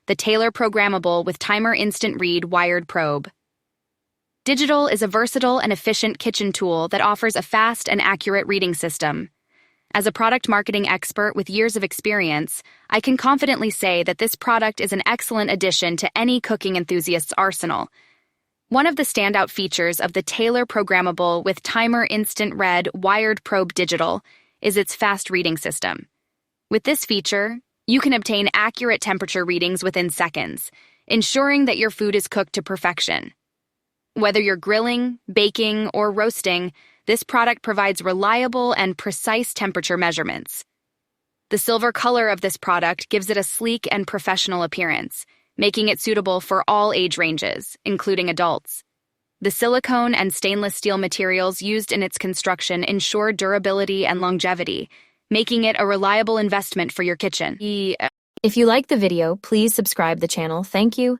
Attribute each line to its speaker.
Speaker 1: the Tailor Programmable with Timer Instant Read Wired Probe. Digital is a versatile and efficient kitchen tool that offers a fast and accurate reading system. As a product marketing expert with years of experience, I can confidently say that this product is an excellent addition to any cooking enthusiast's arsenal. One of the standout features of the Tailor Programmable with Timer Instant Read Wired Probe Digital is its fast reading system. With this feature, you can obtain accurate temperature readings within seconds, ensuring that your food is cooked to perfection. Whether you're grilling, baking, or roasting, this product provides reliable and precise temperature measurements. The silver color of this product gives it a sleek and professional appearance, making it suitable for all age ranges, including adults. The silicone and stainless steel materials used in its construction ensure durability and longevity, making it a reliable investment for your kitchen.
Speaker 2: If you like the video, please subscribe the channel. Thank you.